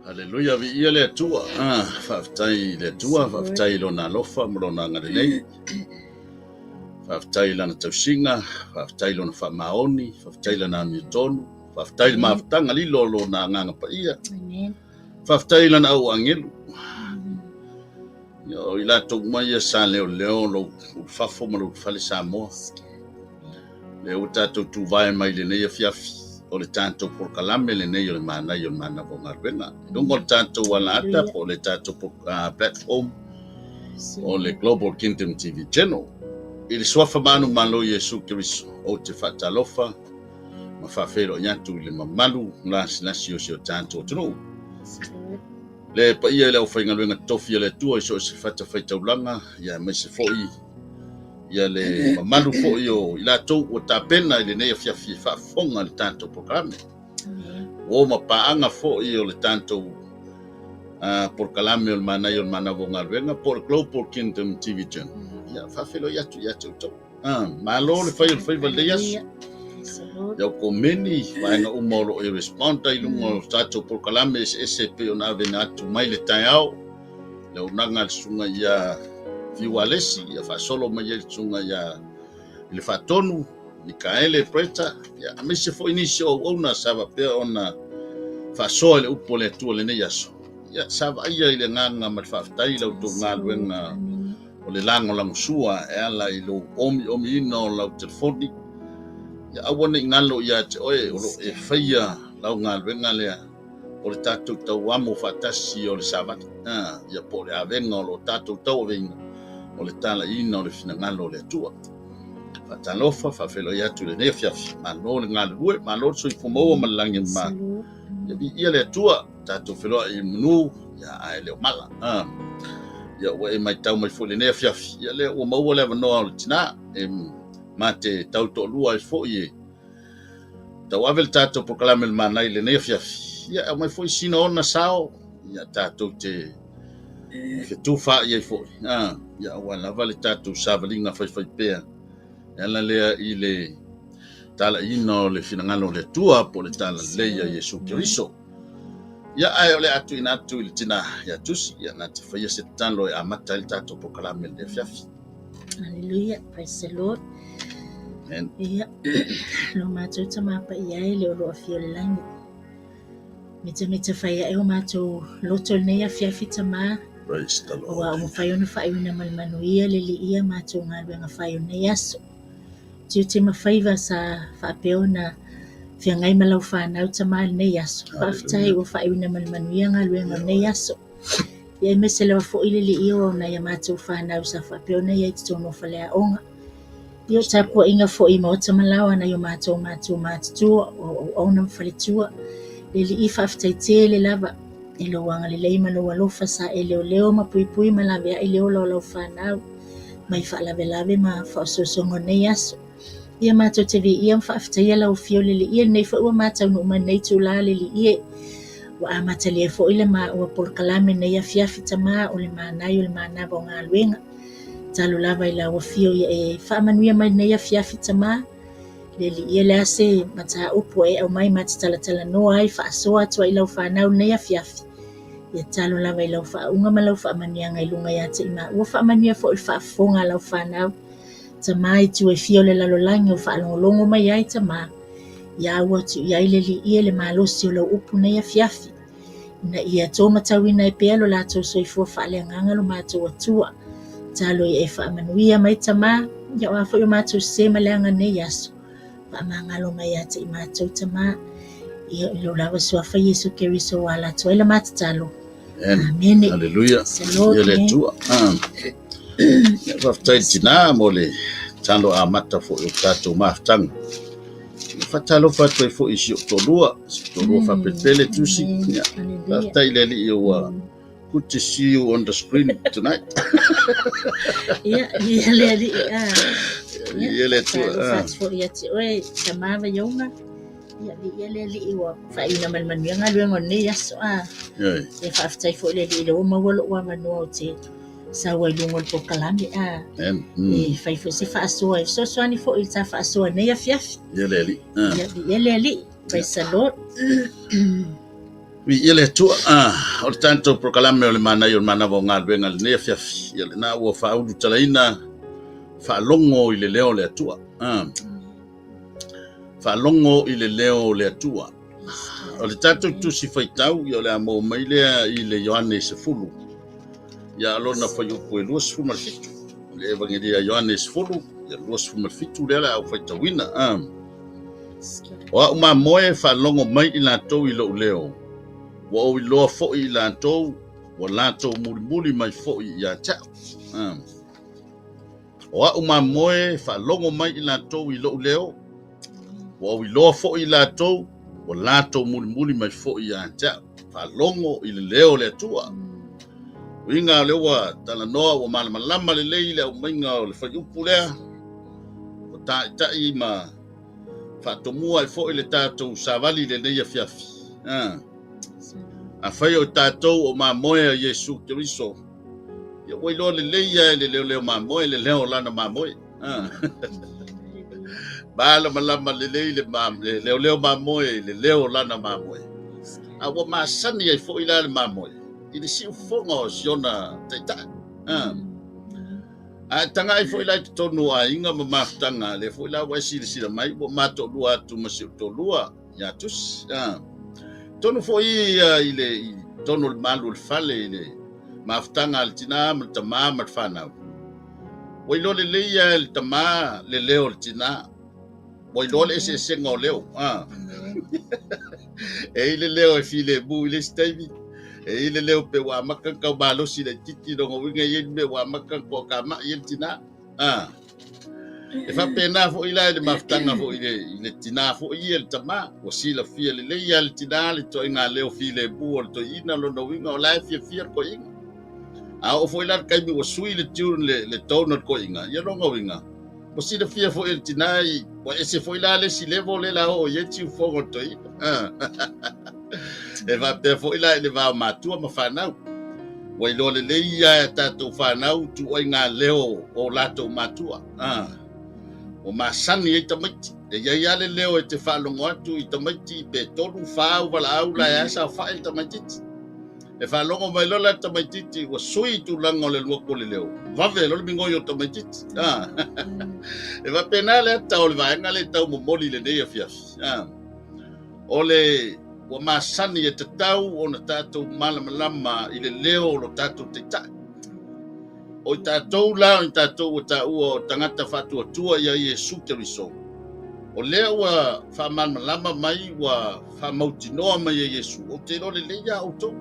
Haleluya vi ia le tua. Whaftai le tua, whaftai lona lofa, mrona ngarilei. Whaftai lana tausinga, whaftai lona whamaoni, whaftai lana miutonu, whaftai maftanga li lolo na nganga pa ia. Whaftai lana au angelu. Yo ila tok mai sa leo lo fafo mo fale sa mo. Le utato tu vai mai le nei fiafi. O le tanto por kalame le nei o le mana vo ngarwenga. Dungo le tanto wala ata po le tanto por platform o le Global Kingdom TV channel. Il swafa manu malo Yesu Kristo o te fatalofa ma fafelo nyatu le mamalu nasi o sio tanto tunu. Le pa ia le o fainga luenga tofi le tua so se fata faita ulanga ya me se foi ia le mamalu fo yo ila to o tapena ile nei fia fa fonga le tanto programe o ma paanga fo yo le tanto por kalame o mana vo ngarwenga por Global Kingdom TV channel ya fa felo ya tu to malo le fai valde yas ya komeni vaina umolo e responda ilungo tato por kalame SCP ona vena tu mai le taiao le unanga sunga ya viwalesi ya fa solo mai sunga ya le fatonu Mikaele preta ya amese fo inisio ona sava pe ona fa sole upole tu le neyaso ya sava ia ile nganga ma fa tai la tu ngalwenga o le lango sua e ala ilo omi no la telefoni ya awana ngalo ya te oe o e faia la ngalwenga le o le tatu tau amo fatasi o le sabati ya po le avenga o lo tatu tau venga o le tala ina o le finangalo le tua fatalofa fa felo ya tu le nefia malo le ngalue malo so i fomo malangi ma ya bi ia le tua tatu felo i munu ya ai le mala ya we mai tau mai fo le nefia ya le o mau le no tina mate tau to lua fo ye tau avel tatu proclame le manai le nefia ya mai fo sino ona sao ya tatu te ke tu fa ye fo ya wala vale tatu savalinga fai pea ela le ile tala ino le finangalo le tua po le tala le ya Yesu Kristo ya ai ole atu inatu il tina ya tusi ya na te fai se tanlo e amata il tatu proclame le fiafi. Hallelujah, praise the Lord. Amen. Ya lo mato tama pa ia le lo afio le langi mita fai e o mato loto ne ya fiafi tama. Praise the Lord. Wa mo fai ona fai una malmanuia le li ia mato ngalwenga fai ona yaso tiu te mawhaiva sa whapeona whia ngai malau whanau tama le nei aso. Whaftai o whaewina malmanuia ngā luenga nei aso. Ia mese lewa fo ile li iyo au na ia mātou whanau sa whapeona ia i tono whalea onga. Iyo tapua inga fo i maota malawa na iyo mātou mātua o na mwhaletua. Le li i whaftai te le lava. E lo wanga le leima lo walofa sa e leo ma pui malawea i leo lo whanau. Mai whaalawe ma whaososongo nei aso. Ia mātou te vi ia mwhaftai ala o fio le ia nei wha ua mātou no uma nei tu la le ia. Wa a matali e fo ile ma ua porkalame nei a fiafi tama o le mānai o le mānaba o ngā luenga. Talo lava ila ua fio ia e whaamanuia mai nei a fiafi tama. Le ia le ase mata upo e au mai mati talatala noa ai whaasoa tua ilau whanau nei a fiafi. Ia talo lava ilau whaunga malau whaamania ngai lunga ia te ima. Ua whaamania fo i whaafonga lau whanau. Tamai tu e fio le lalolangi o whaalongolongo mai ai tama. Ia ua tu ia ile li ia le malosi o lau upu nei a fiafi. Na ia tō matawina e pea lo lātou soifua whaaleanganga lo mātou atua. Talo ia e whaamanuia mai tama. Ia o awha i o mātou se maleanga nei aso. Whaamangalo mai ate i mātou tama. Ia ilo lawa suafa Yesu Keriso wa lātou ila mātatalo. Amen. Hallelujah. Ia le tua. Whaftai tina mo le talo a mata fo i o tātou maftanga. Whatalo whatoi fo i si o tolua whapepele tusi. Whaftai le li i o good to see you on the screen tonight. Ia le li Ia le tua. Fo ia te oe tamawa yonga. Ia le li i o whaina malmanuia ngā luenga nei aso E whaftai fo le li i o mawalo ua manua o te sa wai lungo po kalame e fai fo se whaasoa e so soani fo i ta whaasoa nei a fiafi. Ia le li. Ia le li. Praise the Lord. ia le atua o le tatou prokalame o le manai o le mana vaogaluega lenei afiafi ia lenā ua faaulu talaina faalogo i le leo le atua faalogo i le leo o le atua o le tatou tusi faitau ia o le a mo mai lea i le Ioane 10 ia lona faiupu e 2:15 le evangelia Ioane 10 ia 2:15 lea le au faitauina o a'u mamoe faalogo mai i latou i lo'u leo ua o iloa fo'i i latou ua latou mulimuli mai fo'i iā ta'u o a'u mamoe faalogo mai i latou i lo'u leo ua o iloa fo'i i latou ua latou mulimuli mai fo'i iā ta'u faalogo i le leo le atua uiga le ua talanoa ua malamalama lelei le a'umaiga o le faiupu lea o ta'ita'i ma fa'atomua ai fo'i le tatou savali lenei afiafi afai o tatou o mamoe a Iesu Keriso ia ua iloa lelei ia le leoleo mamoe le leo lana mamoe malamalama lelei le leoleo mamoe le leo lana mamoe a ua masani ai fo'i la le mamoe i le si'ufoga o siona taita'i a tagai fo'i la i totonu aiga ma mafutaga le fo'i la ua silasila mai ua mato'alua atu ma si'utolua ia tusi tonu fo'i i le tonu le malu le fale i le mafutaga le tinā ma le tamā ma le fanau ua iloa lelei ia le tamā le leo le tinā ua iloa le ese'esega o leo e i le leo e filebu i le staimi e i le leo pe ua amaka kau malosi le titi longa winga i me ua amaka ko kama i le tina e fa pena fo ila le maftanga fo i le tina fo i le tama o sila fia le ia le tina le to inga leo file bu o to ina lo no winga o la fia ko inga a o fo ila kai mi o sui le tune le tono ko inga ia longa winga o sila fia fo i le tina i o ese fo ila le si level le la o ye tiu fo to ina e va pe fo ila le va matua ma fanau wa ilo le leia tatou fanau tu o inga leo o lato matua o masani e tamaiti e ia le leo e te whalongo atu i tamaiti pe tolu whau wala au la e asa whae tamaititi e whalongo mai lola tamaititi wa sui tu lango le luako le leo vave lolo mingoyo tamaititi e va pena le tau le vaenga le tau momoli le neia fiafi o le ua masani e te tau o na tātou malamalama i le leo lo tātou te tai. O i tātou lao i tātou o tāua o tangata whātuatua ia Iesu Keriso. O lea ua whamalamalama mai ua whamautinoa mai a Iesu. O te ilo le leia o tau.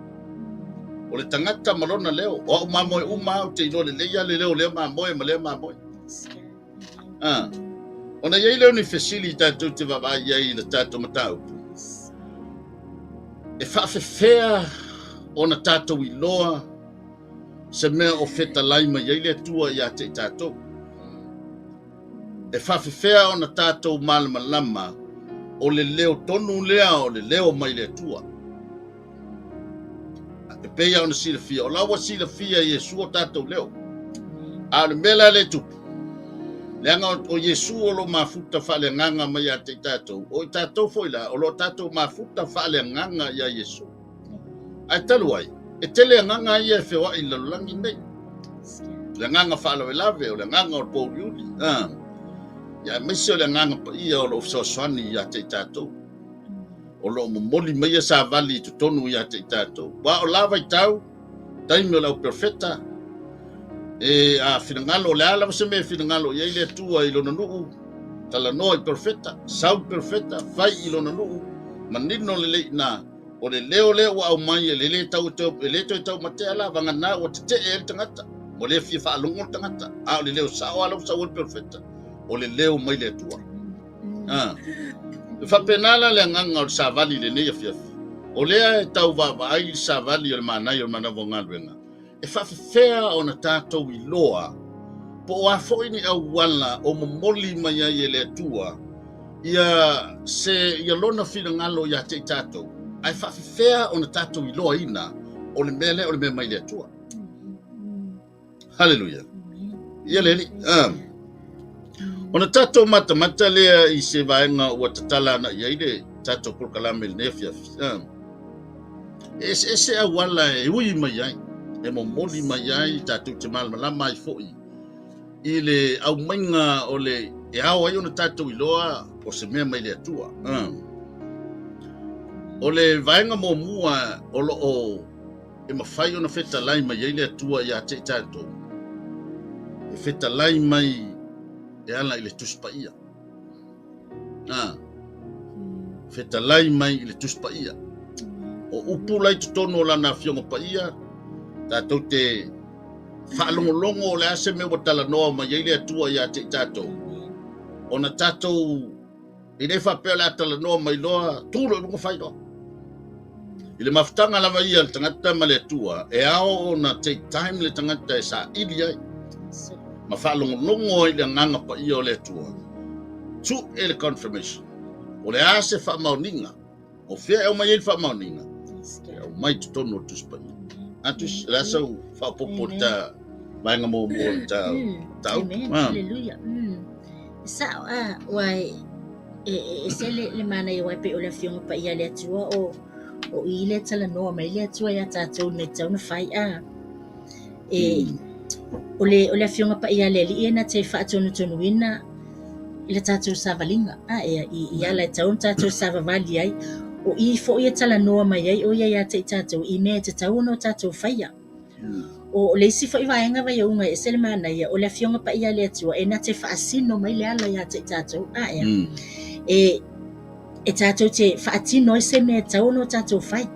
O le tangata malona leo. O au mamoe uma o te ilo le leia le leo leo mamoe ma leo mamoe. O na iei leo ni fesili i tātou te wawai iei le tātou matau. E whaafewhea o na tātou i loa se mea o feta laima iei le tua i a te tātou. E whaafewhea o na tātou malamalama o le leo tonu lea o le leo mai le tua. E peia o na silafia, o lawa silafia Iesu o tātou leo. A le mela le tupu. Leanga o Iesu o lo mafuta whale nganga mai a te tātou. O i tātou foila, o lo tātou mafuta whale nganga i a Iesu. Ai talu ai, e tele nganga i e whewa i lalulangi nei. Le nganga whale we lave, o le nganga o Paul Yuli. Ia mesi o le nganga pa ia o lo ofsoswani i a te tātou. O lo momoli mai a sa vali i tutonu i a te tātou. Wa o lava i tau, taimi o lau perfeta. E a finangalo le ala se me finangalo ia ile tua i lona nuu tala no i perfetta sau perfetta fai i lona nuu manino le leina o le leo au mai le tau te le tau mate ala vanga na o te e tangata o le fi fa longo tangata a le leo sao ala sau perfetta o le leo mai le tua fa penala le nganga o sa vali le ne fi o le tau va ai sa vali o manai o manavonga luenga e whawhewhea o na tātou i loa, po o a whoini au wala o momoli mai ai e le atua, ia lona whina ngalo ia te tātou. Ai whawhewhea o na tātou i loa ina, o le mea mai le atua. Hallelujah. Ia leli. O na tātou mata lea i se vaenga ua tatala na ia ide tātou pulkalame le nefiafi. ese awala e ui mai ai e mo moli mai ai tatu te malama mai foi ile au mainga ole e au ai ona tatu iloa o se mea mai le atua ole vaenga mo mua olo o e mawhai ona feta lai mai ai le atua ia te tatu e feta lai mai e ala ile tuspa ia feta lai mai ile tuspa ia o upu lai tutono lana fionga pa ia tatou te whaalongolongo o le ase me watala noa ma yeile atua ia te tatou ona tatou i le whapea le atala noa mai loa tūro i runga whairoa i le mafutanga lava ia le tangata ma le atua e ao ona take time le tangata e sa ili ai ma whaalongolongo i le nganga pa ia o le atua tu e le confirmation o le ase whaamauninga o fia e o mai ele whaamauninga o mai tutono tuspa atus rasau whapopo ta vaenga mo ta tau hallelujah sa wai se le mana i wai pe o le fionga pa ia le atua o i le tala noa mai le atua ia tātou nei tau na whai o le fionga pa ia le li ena te whaatonu tonu ina i le tātou savalinga i ala e tau tātou savavali ai o i fo ia tala noa mai ai o ia te tātou i mea te tau no tātou whaia o le isi fo i vaenga vai unga e sele mana ia o le fionga pa ia le atua e na te whaasino mai le ala ia te tātou e tātou te whaatino i se mea tau no tātou whai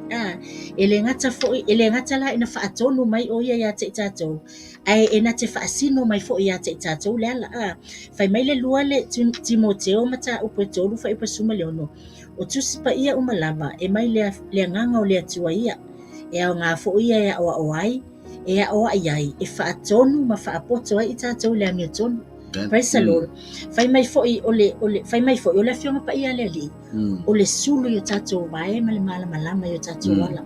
e le ngata fo e le ngata la ina whaatonu mai o ia te tātou ai e na te whaasino mai fo ia te tātou le ala whai mai le lua le Timoteo mata upo tolu whai pa suma le ono o tusi pa ia umalama e mai le nganga o le atua ia e au ngā fo ia e awa oai e awa ai e whaatonu ma whaapoto ai i tātou le amia tonu praise the Lord fai mai fo i fai mai fo i o le fionga pa ia le li o le sulu i o tātou wae ma le malama i o tātou wala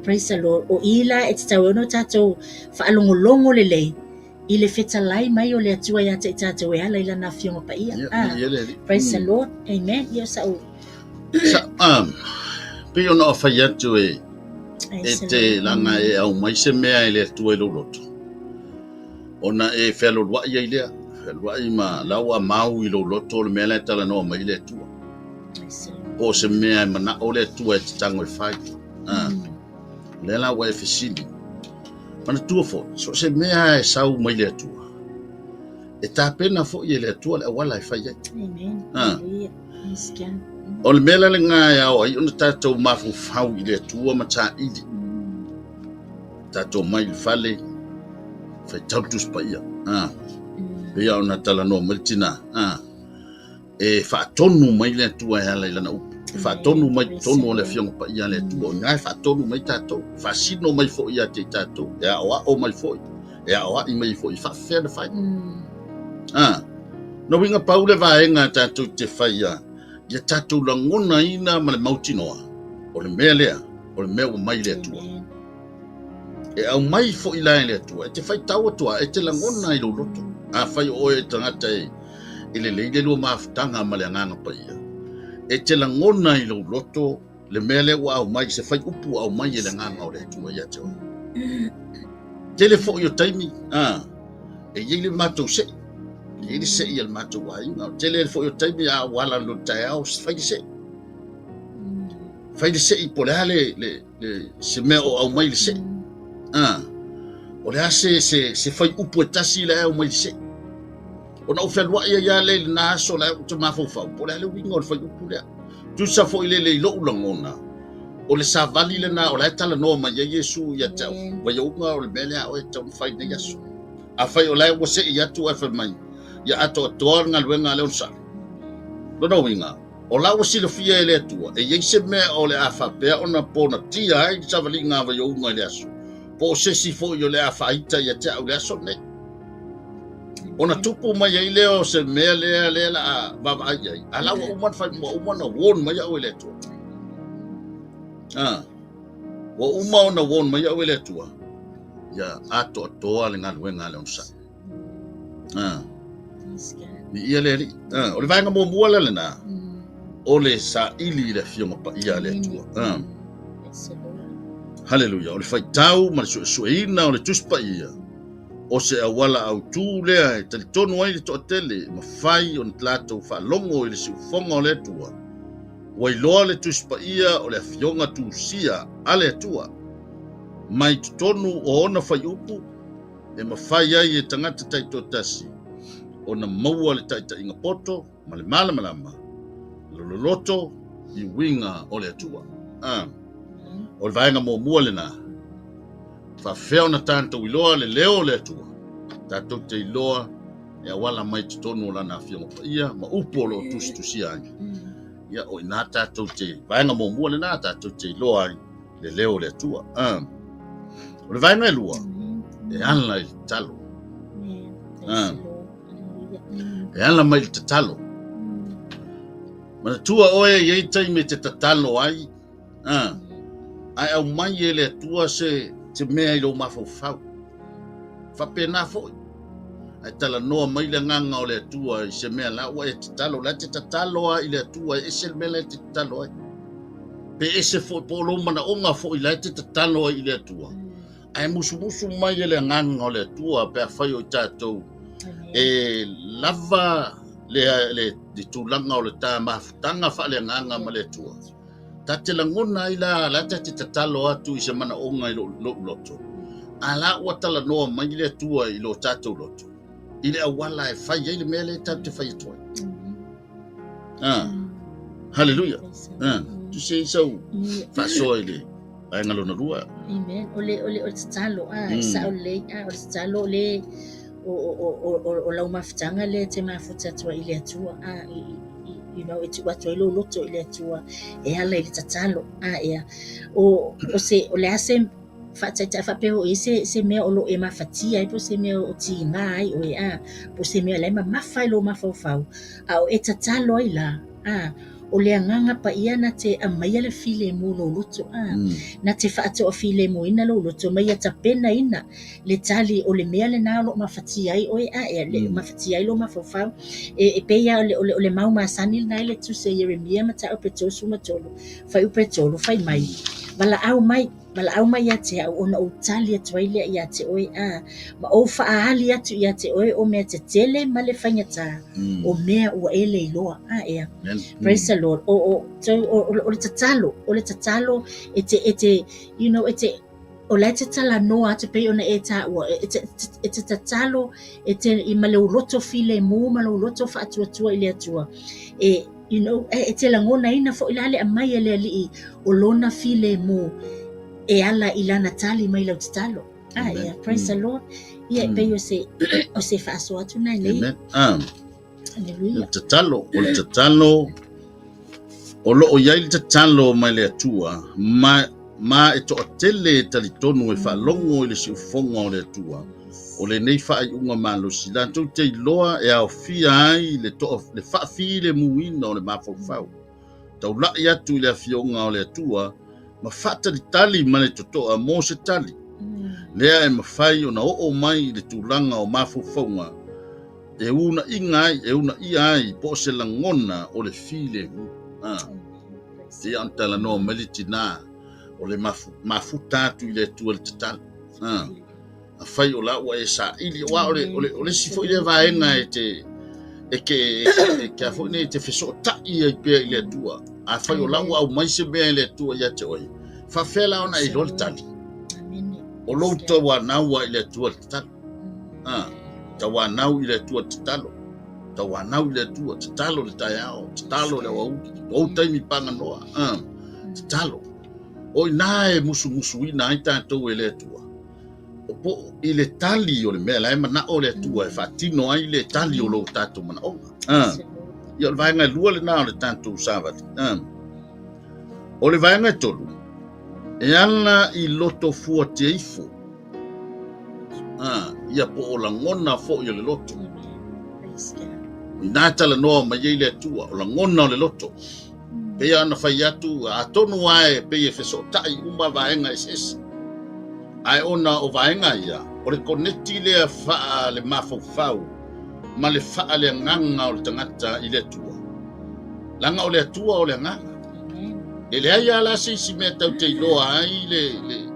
praise the Lord o ila e te tau ono tātou whaalongolongo le lei i le fetalai mai o le atua ia te tātou e ala i lana fionga pa ia praise the Lord amen ia sa pe ona o fai atu e te langa e au mai se mea i le atua i loloto ona e whelo lua i lea whelo i ma laua mau i loloto le mea le tala noa mai le atua o se mea i mana o le atua e te tango e whai le laua e whisini mana tua fo so se mea e sau mai le atua e tā pena fo i le atua le awala e whai amen o le mea le ngā e au ai ona tātou mafu whau i le atua ma tā ili tātou mai le whale fai tautus pa ia ia ona tala no maltina e whaatonu mai le atua e ala i lana upu whaatonu mai tonu o le fionga pa ia le atua ngai whaatonu mai tātou whaasino mai fo ia te tātou e awa o mai fo e awa i mai fo i whaafea na whai no winga paule vaenga tātou te whai ia tātou langona ina ma le mautinoa o le mea lea o le mea o mai le atua e au mai fo i lai le atua e te whai tau atua e te langona i loloto a whai o e tangata i le leile lua maafutanga ma le anganga pa ia e te langona i loloto le mea le au mai se whai upu au mai e le nganga o le atua ia te oi te le fo i o taimi e i le matou se i le se i le matou wainga te le fo i o taimi a wala lo tae au se whai se i pole le se mea o au mai le se o le ase se fai upu e tasi le au mai se o na uwhelua ia le na aso le au te mafau po le winga o le fai upu lea tu sa fo i le ilo ulangona o le sa vali le na o le tala noa mai ia Yesu ia tau wa ia unga o le mele o e tau fai na Yesu a fai o le wase i atu e fai mai ia ato atoa ngā luenga le unsa no winga o la wasi le fia ele atua e yeise mea o le awhapea ona pona tia ai sa vali ngā wa ia unga le aso po se si fo yo le afaita ia te au le aso ne ona tupu mai ai leo se mea le la baba ai ala wa uman fai mo uman won mai au le tu wa uma ona won mai au le tu ya ato le ngal le onsa ni ia le o le vanga mo mua le na o le sa ili le fionga pa ia le tu Haleluia. O le faitau ma le suʻesuʻeina o le tuspa ia. O se awala au tū lea e talitonu ai le toʻatele ma fai o na latou fa'alogo i le siufoga o le atua. Ua iloa le tuspa ia o le afioga tusia a le atua. Mai totonu o ona fai upu e mawhai ai e tangata taito tasi. O na maua le taita inga poto, ma le malamalama, lololoto, i winga o le atua. O le vaenga mo mua le nā. Whawheo na tātou iloa le leo le atua. Tātou te iloa e awala mai tonu o lana awhionga pa ia, ma upo lo tusia ai. Ia o ina tātou te vaenga mo mua le nā, tātou te iloa ai le leo le atua. O le vaenga e lua, e ala i talo. E ala mai te talo. Mana tua oe iei taime te tatalo ai. Ai au mai e le atua se te mea i lo mafau. Whapena foi. Ai tala noa mai le nganga o le atua i se mea la ua e te talo. La te tatalo ai le atua e se mea le te tatalo ai. Pe ese foi po lo mana onga foi la te tatalo ai le atua. Ai musu mai e le nganga o le atua pe a whai o tātou. E lava le tūlanga o le tā mafutanga wha le nganga ma le atua. Ta te langona i la te tatalo atu i se mana onga i lo loto. A la ua tala noa mai le atua i lo tātou loto. I le awala e whai e le mea le tau te whai atua. Hallelujah. Tu se isau whasoa i le ai ngalona rua. Amen. O te talo. Sa o le talo le o lau mafutanga le te mafuta atua i le atua. You know, it's what we loto i le atua. E ala i le tatalo. O le ase whaataita whapeo e se mea o lo e mawhatia, po se mea o ti ngā ai o po se mea lai ma mawhai lo mawhauwhau. O e tatalo ai la. O le anganga pa ia na te amaia le file mo lo loto. Na te whaato o file mo ina lo loto, mai ata pena ina le tali o le mea le nā lo mawhatia ai o le mawhatia ai lo mawhauwhau. E peia o le mau masani na le tu se Yeremia mata o petosu matolo. Whai o petolo, whai mai. Wala au mai ia te au ona o tali atu ai lea ia te oe ma o whaahali atu ia te oe o mea te tele ma le whaingata o mea ua ele iloa praise the Lord o le tatalo e te you know o lai te tala noa te pei ona e ta ua e te tatalo e te i ma le uloto file mu ma le uloto whaatuatua i le atua you know e te langona ina fo ilale a mai ele ali o lona file mu e ala ilana tali mai lau te talo. Praise the Lord. Ia pe o se whaaso atu nai lei. Hallelujah. Te talo, o loo iai te talo mai le atua, ma e toa tele talitonu e whaalongo i le siufonga o le atua. O le nei whaai unga malo si lantou te iloa e au fia ai le whaafi le muina o le mawhauwhau. Tau lai atu i le afionga o le atua, ma fata di tali mane totoa mo se tali. Lea e mawhai o na o mai le tūlanga o mawhauwhaunga. E una ia ai po se langona o le file. Te antala no meliti nā o le mafutatu i le tua le tatali. A whai o la ua e sa ili wa o le sifo i le vaenga e ke a fwine te wheso tai i pia i le tua. A whai o lau au mai se mea i le tua ia te oi. Whawhela ona i roli tali. O lou ta wānaua i le tua te talo. Ta wānau i le tua te talo. Ta wānau i le tua te talo le tai ao. Te talo le wau. O taimi panga noa. Te talo. O i nā e musu i nā i tātou e le tua. O po i le tali o le mea lai mana o le tua e whātino ai le tali o lou tātou mana onga. Ia o le vaenga lua le nā o le tātou sāwati. O le vaenga tolu. E ana i loto fua te eifo. Ia po o la ngona fo i le loto. I nā tala noa mai ei le atua, o la ngona o le loto. Pea ana whai atu, a tonu ae pei e wheso tai uma vaenga esesi. Ai ona o vaenga ia, o le koneti lea faa le mawhauwhau, ma le faa le nganga o le tangata i le atua. Langa o le atua o le nganga. E le ai ala si mea tau te iloa ai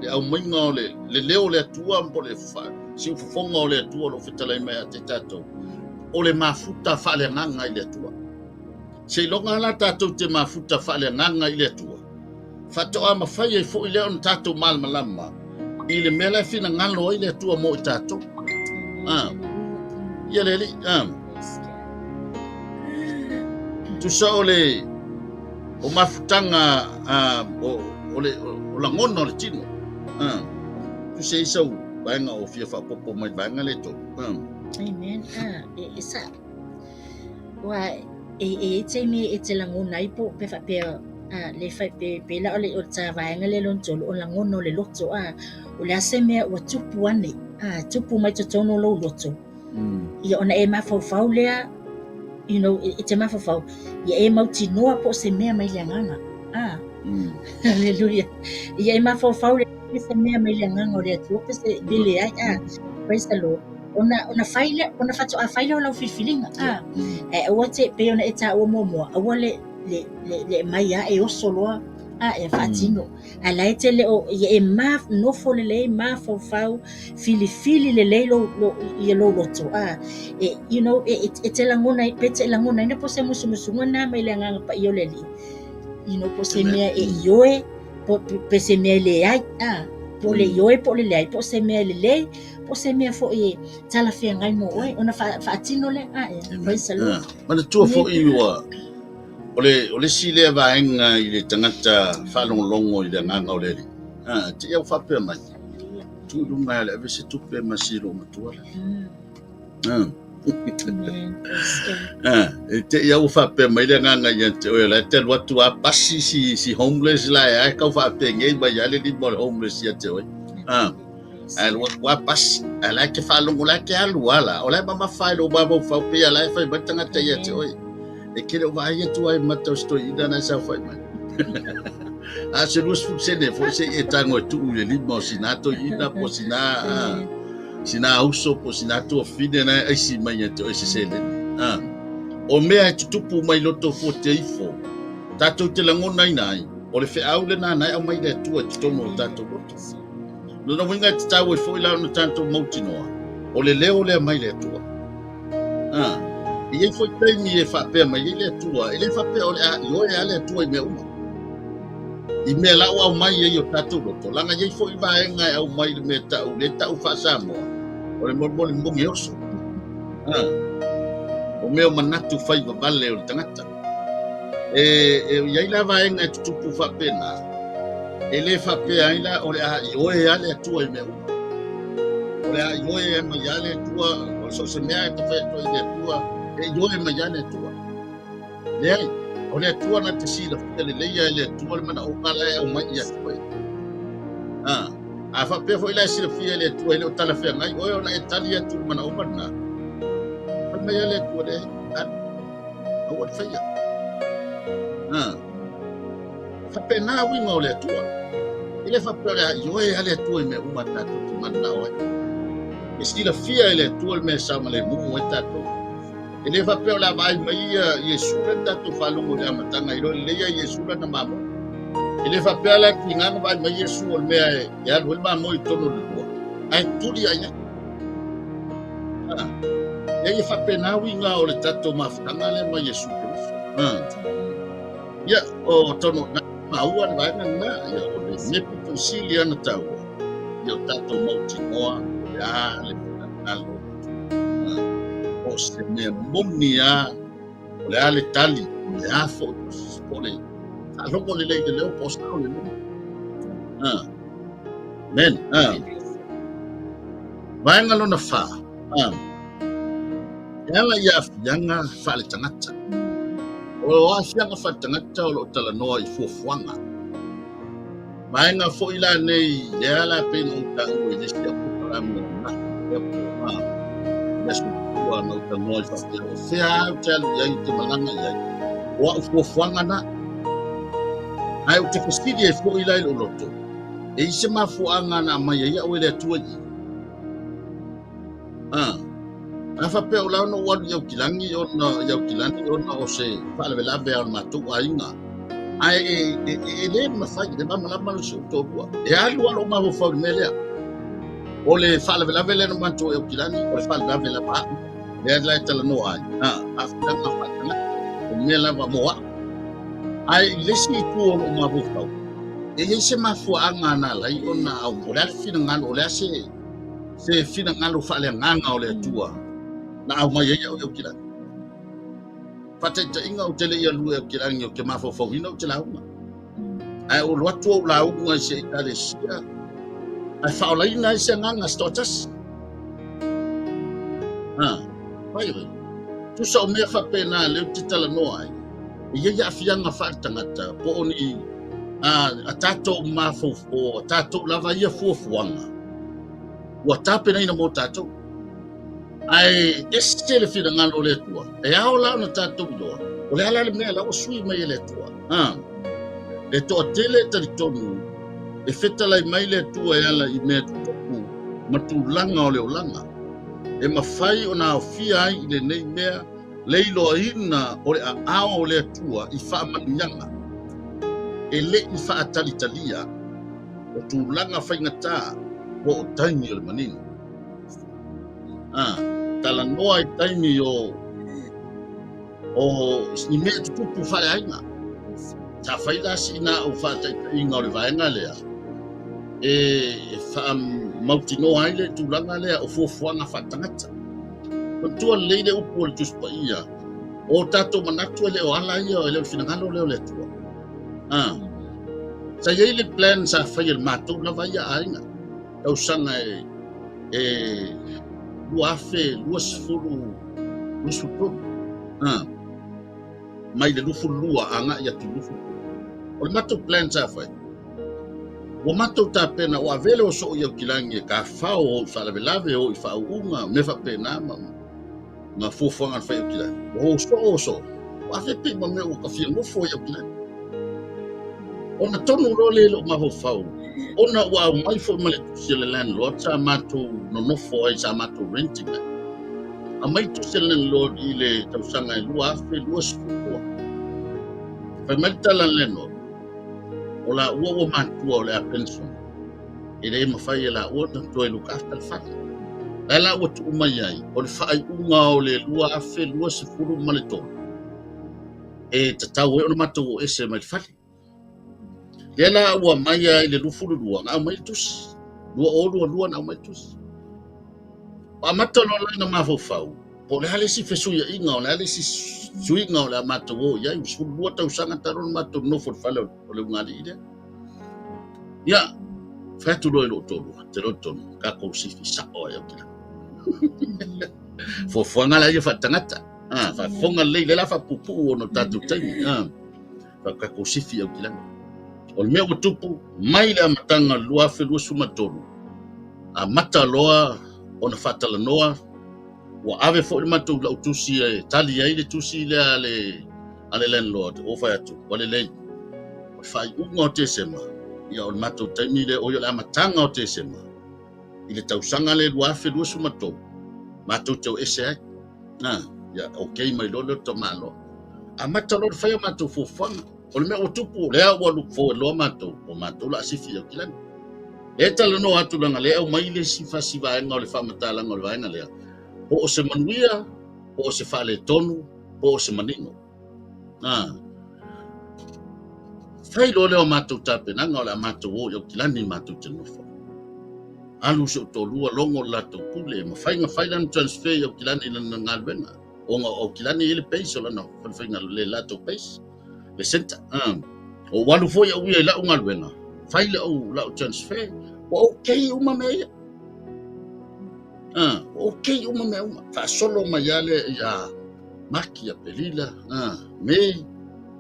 le au mainga o le leo le atua po le fa si fonga o le atua lo fitala mai a te tatou o le mafuta fa le nganga i le atua se longa la tatou te mafuta fa le nganga i le atua fa to ama fa ye fo ile on tatou mal malama i le mela fina ngalo i le atua mo tatou ia le tu sa ole o mafutanga o la ngona o le tino tu se isau bainga o fia fa popo mai bainga le to amen isa wa te me te la ngona ipo pe fa pe le fa pe la ole o tsa bainga le lon tolo o la ngona le loto o le aseme o tupu ane tupu mai to tono lo loto ia ona e mafau lea you know te mafau ia e mauti noa po se mea mai le nganga hallelujah ia e mafau le se mea mai le nganga o le atu pe se bile ai praise the Lord ona faile ona fatu a faile o la fifilinga o te pe ona eta o momo o le mai e o solo e fatino ala e tele o e maf no fo le maf fau fili le lo ye lo loto you know e tela ngona pe tela ngona ne po se musu ngona mai le nganga pa yo le you know po se me e yoe po pe se me le ai po le yoe po le ai po se me le po se me fo e tala fe ngai mo ona fatino le praise the Lord mana tu fo i wa ole sile vaenga i le tangata whalongolongo i le nganga o le te iau whapea mai tu runga le se tupe masiro matua te iau whapea mai le nganga i ante o le te watu a pasi si homeless la e kau whapea ngei mai ale li mo homeless i ate oi al wa pas ala ke whalongola ke aluala o le mama whaelo babo whapea la e whai batangata i ate oi e kere vai tu ai matou sto ida na sa fai mai se lus futsene fo se e tango tu le limo sinato ida po sina uso po sinato fine na ai si mai to ese sele o mea tupu mai loto fo te ifo tato te langona nai o le fe au le na nai au mai le tu to mo tato loto no winga te tawo fo ila no tanto motinoa o le leo le mai le tu ia foi taimi e whapea mai ele atua, ele whapea ole ioe ale atua i mea uma. I mea lau au mai e o tatou roto, langa iei foi vaenga au mai le tau whaasamoa, o le moni mongi oso. O mea manatu whai vale o le tangata. Iei la vaenga e tutupu whapea na, ele whapea ila ole ioe ale atua i mea uma. Ole ioe e mai ale atua, o so se mea e tawhai i atua, e yoe mayane tua lei o le tua na te sila le leia le tua le mana o kala e o mai ia tua a fa pe foi la sila fia le tua le tala fe ngai o na italia tu mana o mana fa mai le tua le o fa ia fa pe na wi mo le tua ile fa pe le yoe ale tua me uma ta tu mana o e sila fia le tua me sa male mu ta ele fa pe la vai mai Yesu le tatu falungo le amatanga ilo le ya Yesu na mamo ele fa pe la kinga vai mai Yesu o me ya lo ba mo itono lo ai tuli ai ele fa pe na winga o le tatu mafanga le mai Yesu ya o tono na maua vai na ya o le nepo silia na tau ya tatu mo tinoa ya le na lo o se mea monia o le ale tali o le afo o le alongo le leo posta o le men vaenga lona fa ela ia fianga fa le tangata o fianga fa tangata o lo tala noa i fuafuanga vaenga fo ila nei le ala pe no tango i lesi a puta mo na Yesu no te noi fa se a tell ye te malanga ye wa fuanga na ai o te fastidi e fo ila lo loto e se ma fuanga na mai ia o le tua ji a fa pe o la no wa yo kilangi o na o se fa le la be al matu ainga ai le mafai de mama la malu su to bua e alu alo ma fo mele o le fala vela vela no manto e kilani o le fala vela pa le la tala no ai afta ma fatana o mela va moa ai le si tu o ma fo e le se ma fo anga na la i ona au o le fina ngalo o le se fina ngalo fale nganga o le tua na au mai e o kilani fatata inga o tele ia lu e kilani o ke ma fo ino te la uma ai o watu o la unga se tale sia ai faula ina se nganga stotas vai tu sa me fa pena le titala no ai ia ia fianga fa tangata po oni a tato mafo o tato lava ia fuanga wa tapena ina mo tato ai estele fina ngalo le tua e aula no tato do o le ala le me la o sui mai le tua e to tele talitonu e feta lai mai le tua e ala i me tuku matulanga o le olanga e mafai o na ofia ai i le nei mea leilo ina o le ao o le tua i wha manianga e le i wha atalitalia o tūlanga whaingata o taimi o le manini tala noa i taimi o ni mea tupu whare ainga ta whaida si ina o wha tainga o le vaenga lea e wha mauti noa ai le tūlanga lea o fuafuanga whatangata tua leile upu o le tuspa ia o tato manatu le o ala ia o le finangalo le o le tua sa yei le plan sa fai el matou lava ia ainga au sanga e luafe luasfulu lusuto mai le lufu lua anga ia tu lufu o le matou plan sa fai o matou ta pena o avele o so ia kilangi ka fao o falavelave o i faunga me fa pena ma fuafuanga fai o kilangi o so o afe pe ma me o ka fia ngofo ia kilangi ona tonu role lo ma fau ona wa mai fo male sele landlord sa mato no fo ai sa mato renting a mai to sele landlord ile tausanga lua fe lua sfuko fa malta landlord ola wo mantu ola pension ile ma fai la o to e luka tal fa ala o tu mai ai o fa ai unga ole lua fe lua sfuko male to e tatawe o mato ese mai fa Lela ua maya ile lufulu lua ngā mai tusi. Lua o lua ngā mai tusi. Pa mata lola ina mafofau. Po le hale si fesuia inga o le hale si suinga o le mata o ia. Usku lua tau sanga taron mata nofo fale o le ungari ide. Ia, fatu loe lo tolu. Te lo tonu. Kako sifi sao ai au kila. Fofuanga la ia fatangata. Fafonga le la fa pupu o no tatu taimi. Kako sifi au kila. O le mea tupu mai le amatanga lua fe lua sumatolu a mata loa ona fatala noa wa ave fo le matu la tusi e tali ai le tusi le ale landlord o fa atu wale le fai unga o te sema ia o matu taimi le o le amatanga o te sema ile tausanga le lua fe lua sumatolu matu tau ese ia okay mai lolo to malo a mata lo fa matu fofanga o le mea o tupu lea ua look forward loa matou o matou la asifi au kilani e talanoa atu laga lea au mai le sifasivaega o le faamatalaga o le vaega lea po o se manuia po o se faaletonu po o se manino fai loa lea o matou tapenaga o le a matou oi au kilani matou tanofa alu se o tolua logo o latou pule ma faiga fai lana transfer au kilani lana galuega oga au kilani i le peisi o lana falafaiga le latou peisi le senta o walu foi au ia la unga luenga fai le au la transfer o okay uma me okay uma me fa solo mayale ya makia pelila me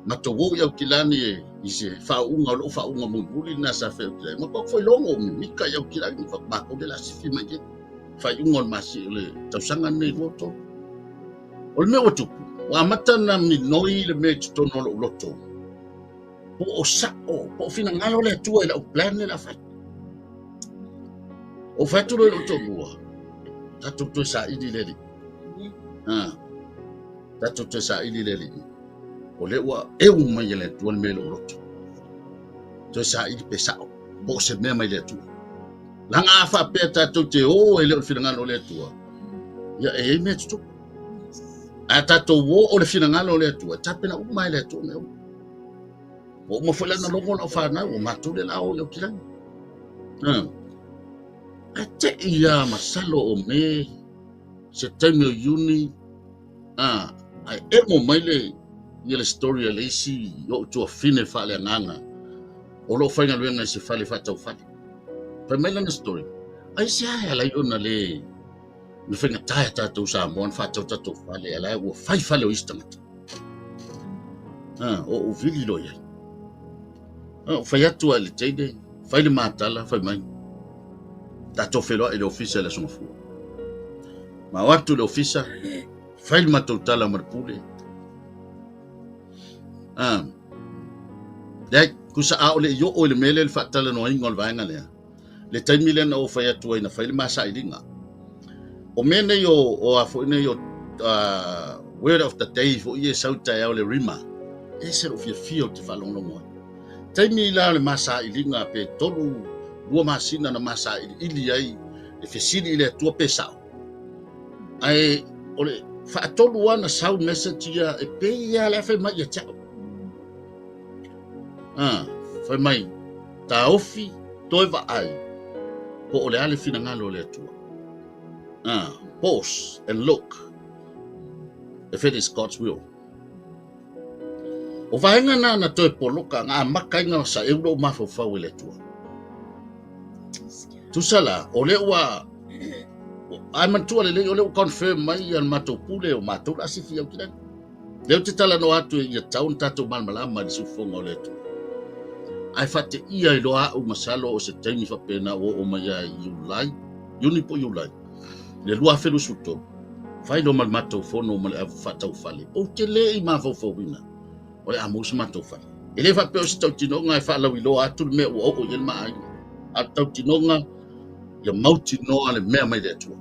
matowo ya kilani ise fa unga muli na sa fe ma ko foi longo mika ya kilani fa ba ko de la sifi mage fa unga masi le tausanga nei loto o me otu wa matana mi noi le me tono loto po o sako po fina ngalo le tua le plan le la fa o fa tu le loto bua tatu tu sa idi le tatu tu sa idi le o le ua eu mai le tua le mele roto to sa I pe sa bo se me mai le tua langa fa pe tatou te o e le finanga o le tua ia e me tu a tatou o le finanga o le tua tapena o mai le tua me o mo foi na longo na fa na o matu le la o le kila a te ia masalo o me se taimi o uni ai e mo mai le story le si yo tu fine fa le nganga o lo fa nga se fa le fa tau fa pa mai na story ai se ai la yo na le mi fa nga ta tu sa mo fa tau fa le ala o fa le o istanga o vili lo ya fa ya tu ale tede fa le matala fa mai ta to felo e le official so fu ma watu le official fa le matala mar pule dai kusa a ole yo ole mele le fatala no ingol vainga le taimile na o fa ya tu ina fa le masa idinga o mene yo o afo ne yo word of the day fo ye sauta ya ole rima ese o fio te fa longo taimila le masa idinga pe tolu lua masina na masa ili ai e fesili le tua pesa ai ole fa tolu wana sound message ya e pe ya le fa mai ya chao fa mai ta ofi toiva ai po ole ale fina ngalo le tua pause and look if it is God's will o vaenga na toi poloka nga makainga sa euro mafo fa le tua tu sala ole wa ai mantua le ole confirm mai al matopule o matou asifi au kila le te tala no atu ia taun tatu malmalama di sufonga ole tua ai fate ia lo a o masalo o se taimi fa pena o mai Julai unipo Julai le lua felu suto fai lo mal matou fono mal fatau fale o te le I ma fo wina o le amos matou fale ele fa pe o se tau tinonga fa la wilo atu me o o yel mai a tau tinonga ya mauti no ale me mai le tua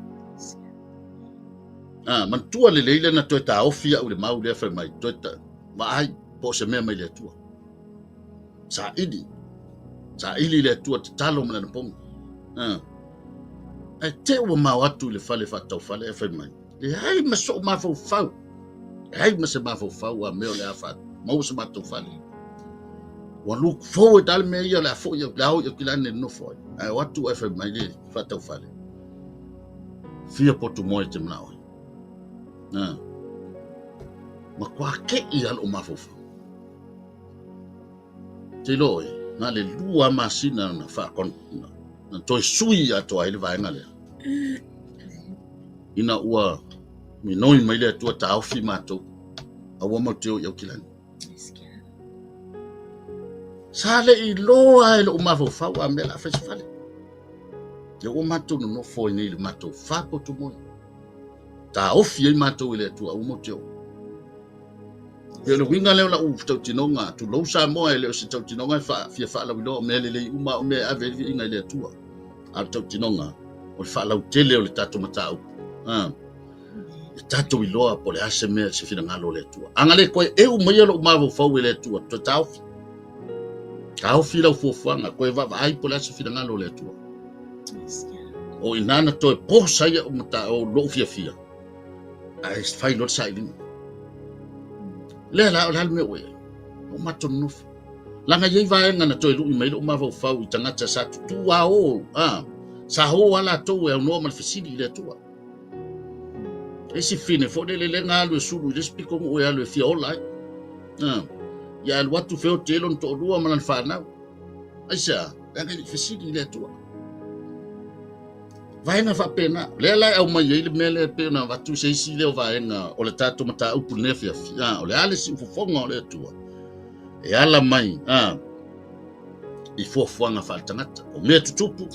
man tua le leile na to ta ofia o le mau le fa mai to ta ma ai po se me mai le tua sa ili le tua te talo mana pom ai te o mau atu le fale fa tau fale e fa mai le ai maso ma fo fau ai ma se ma fo fau a me o le afa mau se ma tau fale wa look forward al me ia la fo ia la o ki la ne no fo ai watu e fa mai le fa tau fale fia potu mo te mnao ma kwa ke ia o ma fo fau te loi na le lua masina na fa kon na toi sui a to ai le vaenga le ina ua mi noi mai le tua ta ofi mato a wa mo teo yo kilani sale I loa e lo ma fo fa wa me la festival le o mato no fo ni le mato fa po tu mo ta ofi e mato le tua o mo teo le winga le la u tau tinonga tu lo sa mo le se tau tinonga fa la wilo me le uma me ave inga le tua a tau tinonga o fa la tele o le tato matau le tato wilo po le ase me se fina ngalo le tua anga le ko e u mai lo ma fa le tua to tau fi la fo fanga ko va ai po le se fina ngalo le tua o inana to po sa ya mata o lo fia ai fai lo sa le la o me we o mato no la nga ye va nga na to lu mai lo ma fa u tanga tsa sa tu wa o sa ho wala to e no mal fisili le to e si fine fo le nga lo su lu spiko mo ya lo fi ola ya lo tu fe o telo to lu ma fa na aisa nga fisili le to vai na fa pena le la o mai le mele pena va tu sei si le va nga o le tato mata upu nefia o le ale si fonga o le tua e ala mai I fo nga fa tangata o me tutupu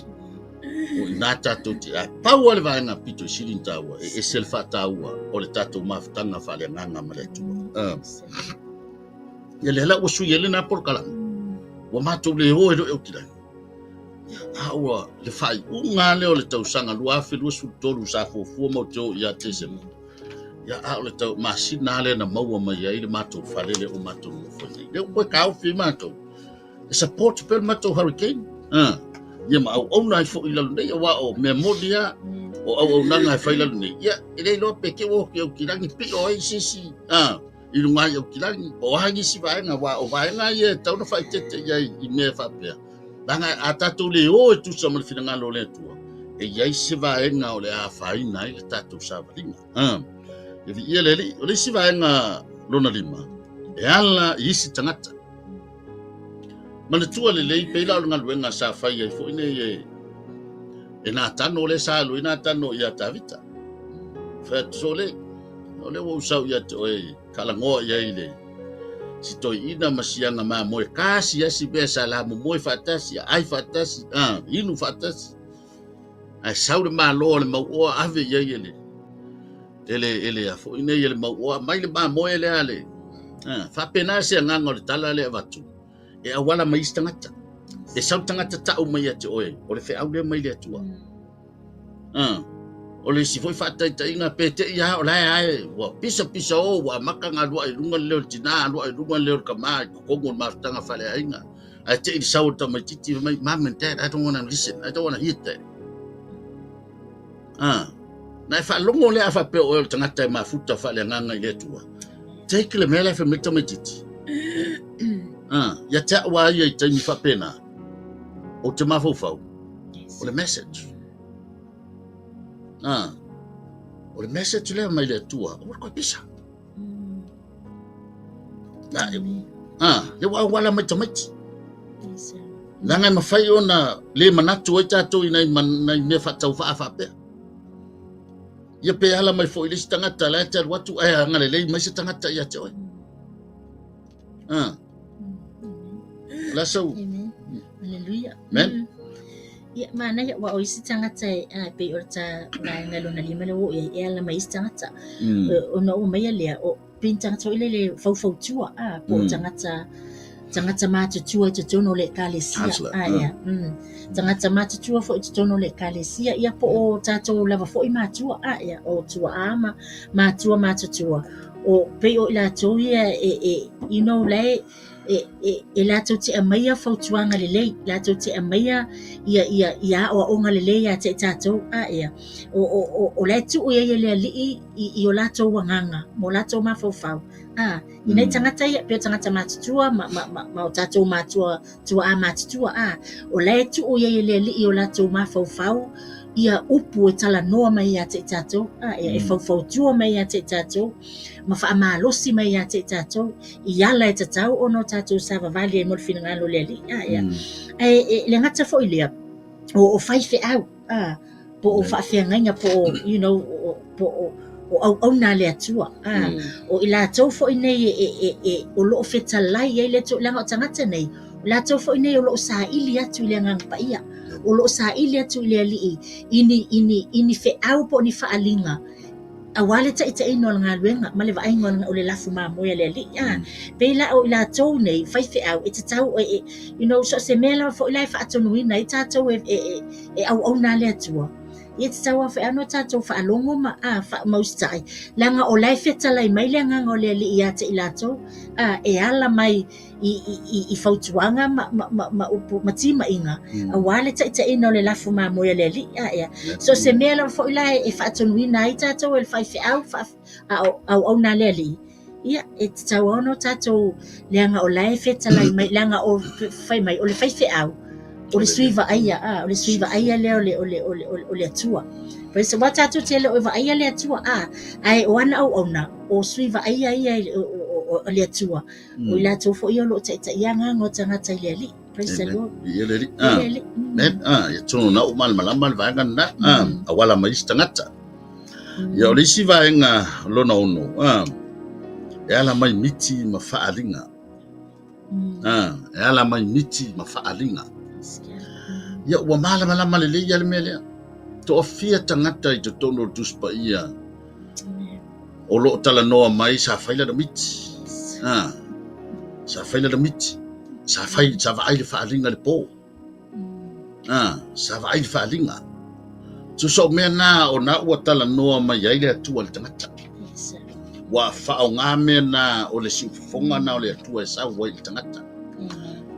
o na tato ti a pa o le va nga pito silin tawa e selfa tawa o le tato maftanga fa le nga male tua le la o su yele na por kala o mato le o e kila awa le fai unga le o le tausanga lua fe lua sultolu sa fo mo teo ia tese ya a le tau masina le na maua mai ai le matou falele o matou no foi le o ka o fi matou support pel matou hurricane ia ma au nai fo ila nei wa o memoria o au nanga faila nei ia ile lo peke o ke o kilangi pi o sisi i lunga o kilangi o hangi si vaenga wa o vaenga ia tau na fai tete ia i me fa pe banga atatu le o tu sa mo fina ngalo le tu e ia si vaenga o le a fai nai tatu sa valinga e ia le si vaenga lona lima e ala i si tangata mana tua le lei pe la ngalo nga sa fai ai fo ine e na tano le sa lu ina tano ia tavita fa sole ole wo sa ia to e kala ngo ia ile si to ina masianga ma mo kasi ya si be sala mo fatasi ai fatasi inu fatasi ai saure ma lo le mo o ave ia ile ele afo ine ile mo o mai le ma mo ele ale fa pena se nganga le tala le vatu e awala mai stangata e sau tangata ta o mai ate oe o le fe au le mai le atua o le si foi fata ta inga pete ia o lai ai wa pisa o wa maka nga lua i lunga leo tina lua i lunga leo kama ko ngon martanga fale ainga I take sau ta mai titi mai mom and dad I don't want to listen I don't want to hear that na fa longo le afa pe o tangata ma futa fale nganga le tua take le mele fa mita mai titi ya ta wa ia ta mi fa pena o te mafofau o le message o le message le mai le tua o ko pisa le wala mai tamati langa mafai ona le manatu e tato ina ne fa tau fa pe ia pe ala mai fo ile tangata la ta watu ai ngale le mai tangata ia te oi la so hallelujah men ia mana ya wa isi tangata pe orta ngalo na lima le wo ia la mai tangata ona o mai le o pintang to ile fau tua po tangata mata tua te tono le kalesia ia tangata mata tua fo te tono le kalesia ia po o tato lava fo i matua ia o tua ama matua mata tua o pe o la to ia you know le e la to te amaya fo tuanga le le la to te amaya ia o onga le le ia te tato ia o le tu ia le li i o la to wanganga mo la to ma fo fau ina tangata ia pe tangata matua ma o tato matua tua a matua o le tu ia le li i o la to ma fo fau ia upu e tala noa mai ia te tato e fau tua mai ia te tato ma fa amalosi mai ia te tato i ala e tatau ono tato sa vavali e mo fina ngalo le li ia le ngata fo ilia o fai fe au po o fa fe nganga po you know po o na le atua o ila tau fo ine o lo feta lai e le to langa tangata nei la tau fo ine o lo sa ili atu le ngang pa ia o lo sa ili atu le li ini fe au po ni fa alinga awale ta ita ino nga luenga male va aingo o le lafu ma mo le li pela o ila tau nei fai fe au ita tau you know so se mela fo ila fa atu ni na ita tau au na le atua it's tau fa ano tato fa alongo ma fa maustai langa o lai feta lai mai langa ngole li ia te ilato e ala mai i fautuanga ma tima inga a wale ta ino le lafu ma mo le li so se mela fo ila e fa tonwi na tato el fa fe au na le li ia e tau ono tato langa o lai feta lai mai langa o fai mai o le fai fe au o le suiva aia le o le atua pe se wata tu te le o va aia le atua ai o ana o ona o suiva aia o le atua o la to fo yo lo te ia nga ngo tanga tai le li praise the lord ia le li men ia tonu na o mal malama va nga na awala mai stangata ia o le si va nga lo na ono e ala mai miti ma faalinga e ala mai miti ma faalinga ia ua malama le ia le mele to ofia tangata i te tono tuspa ia o lo tala noa mai sa faila da miti sa faila da miti sa va ai le faalinga le po sa va ai le faalinga tu so mea na o na ua tala noa mai ai le atua le tangata wa whaonga mena o le siufonga na o le atua e sau wai i tangata.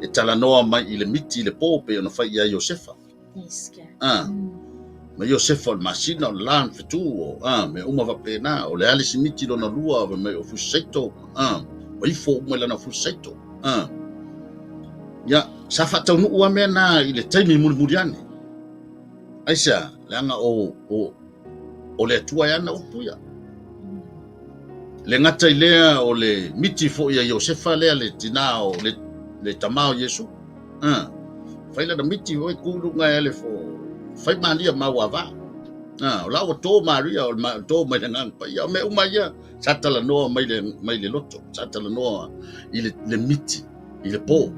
E tala noa mai i le miti i le pōpe o na whai ia Iosefa. Ma Iosefa o le masina o le lan fitu o me uma wapena o le alisi miti lo na lua o me o fusaito. O ifo ume lana fusaito. Ya, sa whatau nuu mena i le taimi muriane. Aisa, leanga o le atua yana upuia. Le ngata i lea o le miti fo ia Iosefa lea le tina o le tamao Yesu. Faila da miti o kulu ngai le fo. Fai Maria mawava. O la o to Maria o to mai ngang pa ia me umaya satala no mai le loto. Satala no i le miti i le po.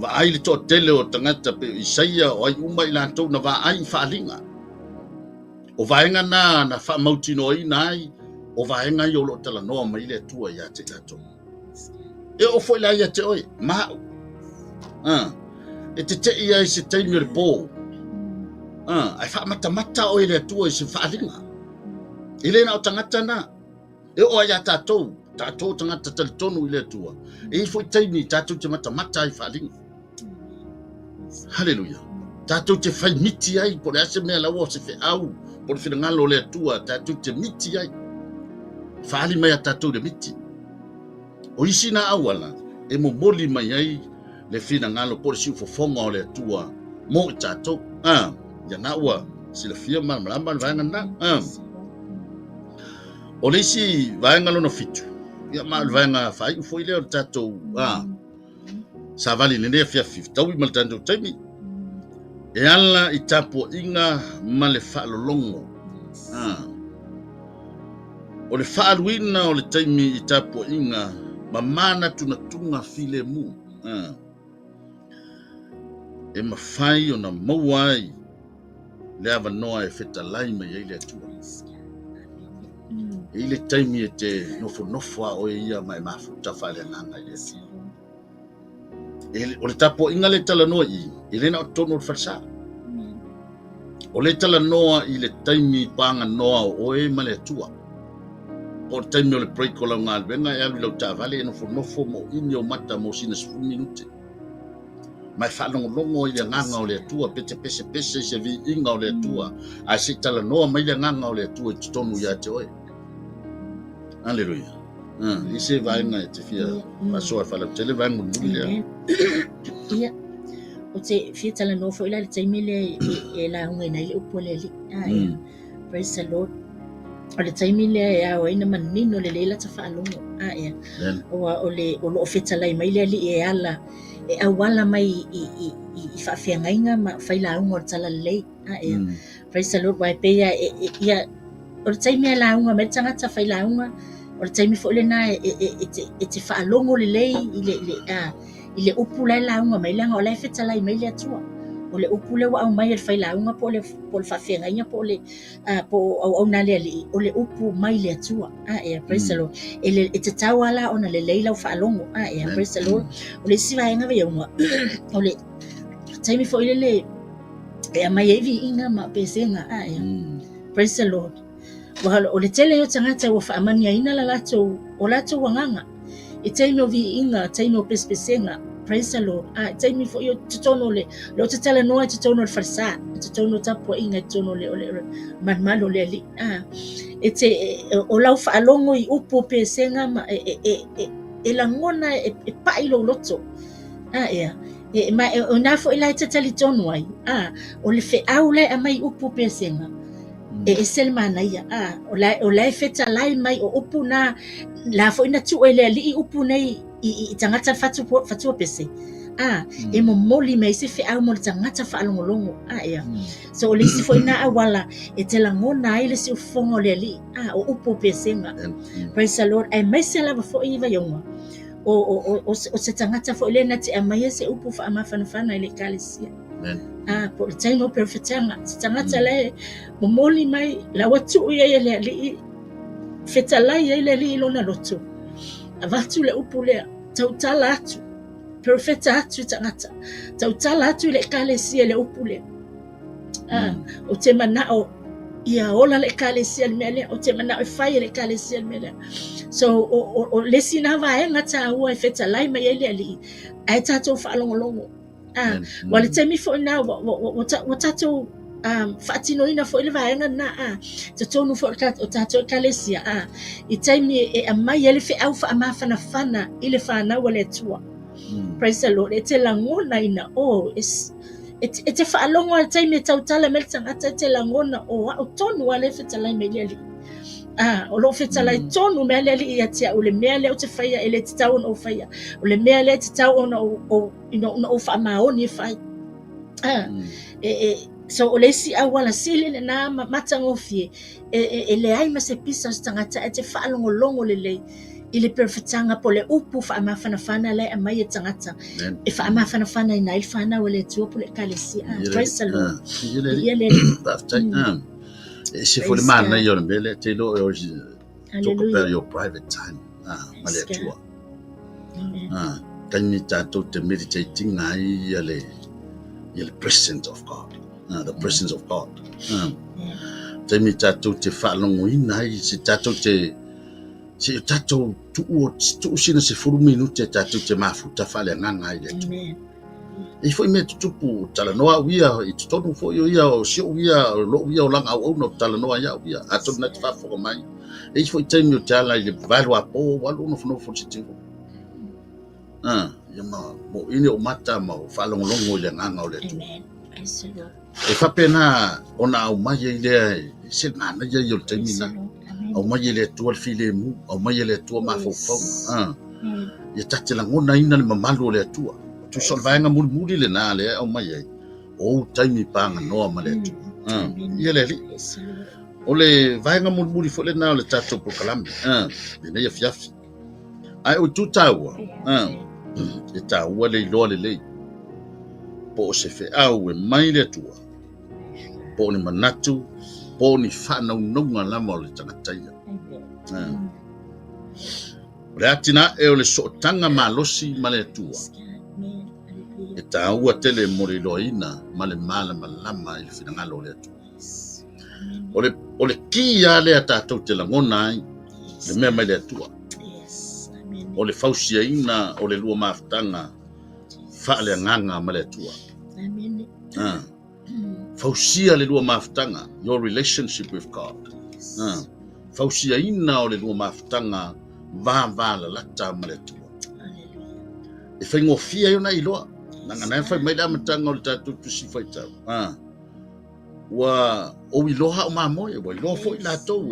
Va ai le to tele o tangata pe Isaia o ai umai la to na va ai falinga. O vaenga na fa mautino i nai o vaenga yo lo tala no mai le tua ya te tato. E o foi la ya te oi ma e te ia i se taimi le po. Ai fa mata o le tua i se falinga. Ile na o tangata na. E o ya tato tangata talitonu i le tua. E foi taimi tato te mata i falinga. Hallelujah. Tato te fai miti ai po le ase mea la o se fe au. Por fina ngalo le tua tato te miti ai. Fali mai tato de miti. O isi na awala e mo moli mai ai le fina ngalo por si fofonga o le tua mo tato. Ya na ua si le fia malamba vai na. O le si vai ngalo no fitu. Ya mal vai nga fai foi le tato. Sa vali ne fia fif. Tawi mal tanto taimi. E ala i tapo inga ma le whaalolongo. O le whaaluina o le taimi i tapo inga ma mana tunga file mu. E mawhai o na mauai le awa noa e wheta laima i le atua. E le taimi e te nofo o ia mai mafuta whale nanga i esi. O le tapo inga le tala noa i le na o tono o whalsa. O le tala noa i le taimi panga noa o e male atua. O le taimi o le break o lau ngā albenga e alu lau tāwale e nofo mo ini o mata mo sina 10 minute. Mai whanongolongo i le nganga o le atua, pese se vi inga o le atua. A se tala noa mai le nganga o le atua i tonu ia te oe. Alleluia. I se vaenga e te fia masoa whala tele vaenga muli lea. Ia. O te fia tala noa fo ila le taimi le e la hunga ina i upo le li. Praise the Lord. O le taimi le e au aina manino le leila ta whaalongo. O le o loo whetalai mai le li e ala. E awala mai i whawhiangainga ma whaila aunga o tala lei. Praise the Lord. Wai peia ia o le taimi e la aunga me tangata whaila aunga. O le taimi fo le na e te whaalongo le lei i le upu lai la aunga mai langa o lai whetalai mai le atua. O le upu le wa au mai e whaila aunga po le whawhiangainga po le po au na le ali. O le upu mai le atua. Praise the Lord. E te tau ala ona le leila o whaalongo. Praise the Lord. O le siwa inga vei unga. O le taimi fo le e mai evi inga ma pesenga. Praise the Lord. O le tele o tangata o whaamania ina la lato o lato wanganga. E taimi o vi inga, taimi o pespesenga. Praise the Lord. Taimi fo yo tutono le te tala noa tutono le farsa. Tutono tapo inga tutono le manmalo le ali. E te o lau whaalongo i upo pesenga ma e langona e pailo loto. Ma o na fo ila te tali tono ai. O le fe aule a mai upo pesenga. E selmana ia. O lai feta lai mai o upu na la fo ina tu ele ali i upu nei i tangata fatu pese. E mo moli mai se fe au mo tangata fa alongolongo. So o le si fo ina awala e te langona ai le si ufongo le ali. O upu pesenga. Praise the Lord. Ai mai se lava fo iwa yonga. O se tangata fo ile na te amai se upu fa amafana ile kalisia. Po le taimo perfetanga. Se tangata le mo moli mai la watu ia le ali fetalai ia le ali lona lotu. Avatu le upu lea. Tautala atu. Perfecta atu tangata. Tautala atu le kalesia le upu lea. O te manao ia ola le kalesia le mele o te mana o fai le kalesia le mele so o le sina vaenga taua e fetalai mai ele ali ai tatou faalogologo wale te mi fo na o tatou faatinoina fo i le vaenga na te tonu fo o tatou kalesia i taimi e amai ele fe au faamafanafana i le fanau le atua praise the Lord e te langona ina e te whaalongo al taimi e tautala me le tangata te langona o tonu ale fetalai me leli o lo fetalai tonu me leli ia tia o le mea le o te whaia e le te tau na o whaia o le mea le te tau na o whaamaoni e whai so o le si au wala sili le na matangofie e le ai ma se pisa o tangata e te whaalongolongo le lei i le perfetanga po le upu whaamafanafana le a mai e tangata e whaamafanafana i nai whana o le tua po le kalesia praise the Lord ia le e se fo le mana i o le mele te lo e o talk about your private time ma le tua kani tatou te meditating ai i le presence of God the presence of God te mi tatou te whaalongoina ai se tatou te se tatou tu sina se 4 minute tatou te mafuta fale nganga ai le tua e foi me tupu tala noa wia i tonu fo yo ia o sio wia lo wia o langa o no tala noa ia wia ato na te fa fo mai e foi time tala i valu apo walu no fo se tingo ia ma mo ini o mata ma o fa longo le nganga o le tu e fa pena ona o mai ile se mana ia yo te mina o mai ile tu al file mu o mai ile tu ma fo ia tatela ngona ina le mamalu le tua tu solvaenga muli le na le o mai ai o taimi panga no ma le tu ia le o le vaenga muli fo le na le tatou proclaim le nei fiafi ai o tu taua e taua le lo le po se fe au e mai le tua po ni manatu po ni fana ununga la mo le tangataia le atina e o le sotanga malosi ma le tua e taua tele moriloina ma le mala malama i le finangalo le tua o le kia le tatou te langona ai le mea mai le tua o le fausiaina o le lua mafutanga faale nganga ma le tua fausia le lua mafutanga your relationship with God fausiaina o le lua mafutanga va la lata ma le tua e faingofia yo na iloa nanga na fai mai da matanga o le tatou tusi fai tau wa o iloha o mamoe wa iloha fo i latou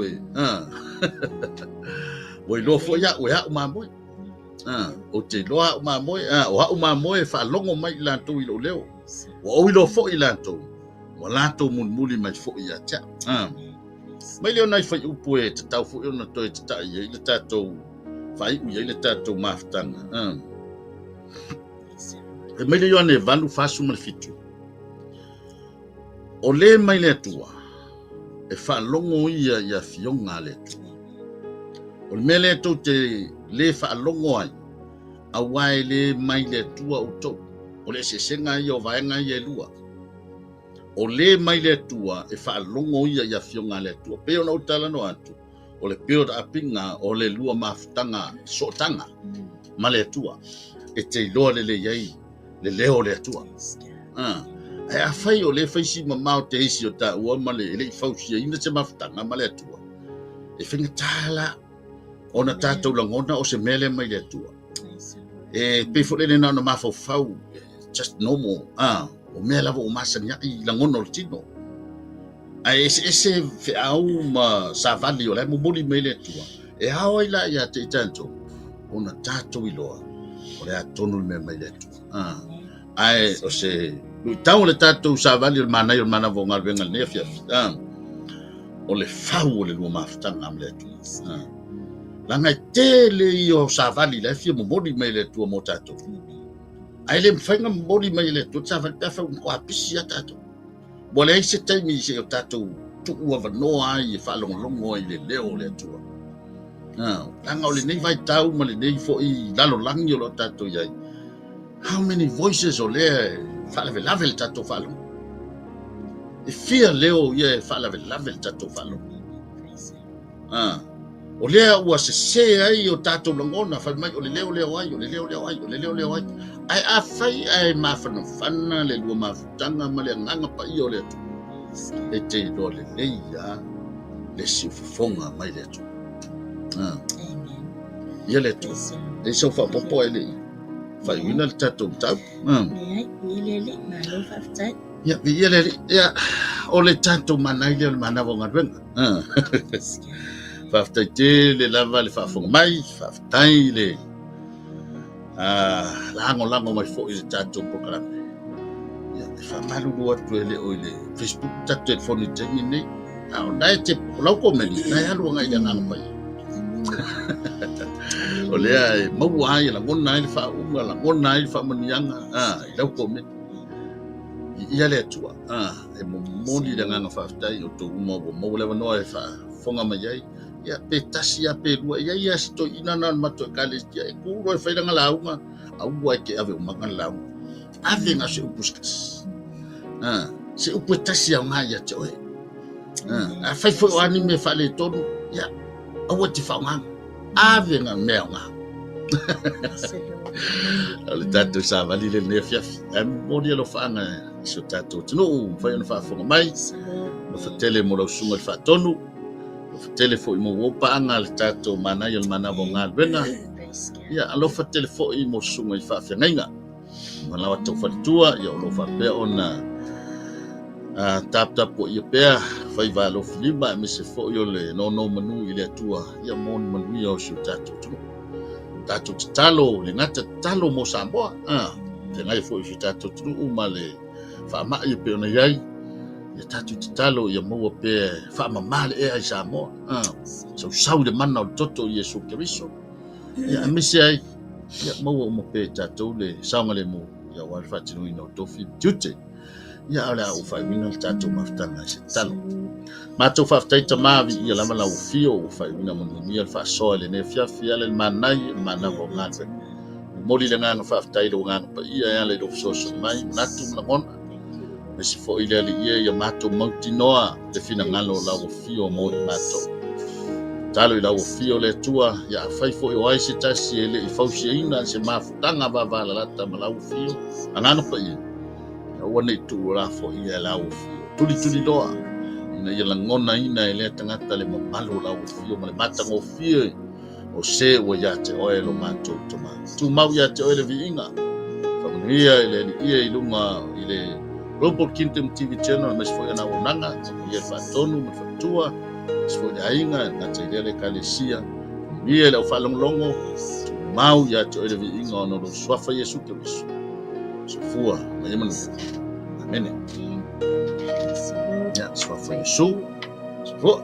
wa iloha fo ya o mamoe o te loa o mamoe o mamoe fa longo mai latou i lo leo wa o iloha fo i latou wa latou mulmuli mai fo i atia mai leo nai fai upu e te tau fo i ona toi te tai i le tatou fai u i le tatou mafutanga e mai leo ane valu fasu ma le fitu o le mai le tua e fa longo ia fionga le tua o le mele to te le fa longo ai a wai le mai le tua o to o le se senga ia o vaenga ia lua o le mai le tua e fa longo ia fionga le tua pe ona utala no atu o le build upinga o le lua mafutanga sotanga ma le tua e te loa le iai le leo le tua ai a fai o le fai si mamau te isi o ta ua ma le fausia ina te mafutanga ma le tua e whinga tala ona tatou langona o se mele mai le tua e pe fo le na mafau fau just normal o mea lava o masania i langona o tino ai ese fe au ma savali o le moboli mai le tua e hao ila ia te tanto ona tatou iloa o le atonu me mai le tua ai o se tau le tatou savali o manai o mana vonga venga ne fia o le fau o le lua mafutanga am le tua langa tele i o savali le fia moboli mai le tua mo tatou ai le mfainga moboli mai le tua savali tafa o apisi a tatou bo le se taimi se o tatou tu ua vanoa ai e whalongolongo ai le leo le tua langa o le nei vai tau ma le nei fo i lalo langi o lo tatou iai how many voices o le lave le tatou whalongo fia leo ia lave tatou whalo. O lea ua se ai o tatou langona, whai mai o le leo ai. Ai a whai ai mawhanawhana le lua mawhutanga ma le nganga pa i o le atu. E te lo le leia le siufufonga mai le atu. Ia le atu. E sau whapopo e le i. Whai wina le tatou tau. Ia, ia le ia o le tatou manai le manawa ngarwenga. Whaftai te le lava le whafonga mai, whaftai le lango mai fo i le tatou prokarame. Ia, te whamalulu atu e le o i le Facebook tatou telefoni tengi nei. Au, nai te lau komeni, nai halua ngai le ngana pai. O lea e maua ai la ngona ai le whaunga, la ngona ai le whamanianga, i lau komeni. Ia le atua, e moni le ngana whaftai o tō uma o maulewa noa e whafonga mai ai. Ia pe tasi ia pe lua ia sito ina na mato kalesia e kuro e whairanga launga aua ke ave umanga launga ave nga se upuskas se upu tasi au nga ia te oe a whai fo ani me whale tonu ia aua te whaunga ave nga mea nga ale tatou sa vali le ne fiafi e mori alo whaanga iso tatou tino whai ana whaafonga mai no whatele mo lau sunga le whaatonu telefo mo wopa anga le tatou mana ia le mana vonga venga ia alofa telefo mo sunga i whawhengainga malawa tau whalitua ia alofa pea ona tap po ia pea whaiva alofa lima me se fo i le no manu i le atua ia moni manu ia o siu tatou tatalo le ngata talo mo Samoa tengai fo i siu tatou tunu uma le whaama ia pea ona iai ia tatu te talo ia maua pe whaamamale e ai Samoa sau le mana o toto i Yesu Keriso ia amese ai ia maua uma pe tatou le saunga le mo ia wale whatinu ina o tofi tute ia ala au whaiwina le tatou mawhtanga i se talo mātou whaftai tamavi ia lama lau fio o whaiwina monunia le whaasoa le ne fiafi ale le manai le manawa o ngāwe mori le nganga whaftai le nganga pa ia le rofsoso mai natu mlangona me se fo ile ali ia mato mautinoa le fina ngalo la o fio mo mato talo la o fio le tua ya fai fo o ai se tasi ele I fausi ina se mafutanga va la lata ma la o fio anano pa ia o nei tu la fo ia la o fio tuli doa ina ia la ngona ina ele tangata le malo la o fio ma le mata ngo fio o se o ya te o lo mato toma tu mau ya te o le vinga fa ia ele ia ilunga ile Global Kingdom TV channel mas foi na onanga ia fatonu ma fatua foi ainga na tele kalesia ia le falonglongo mau ya te ele vinga no swafa Yesu Keriso sofua mai manu amen ya swafa Yesu sofua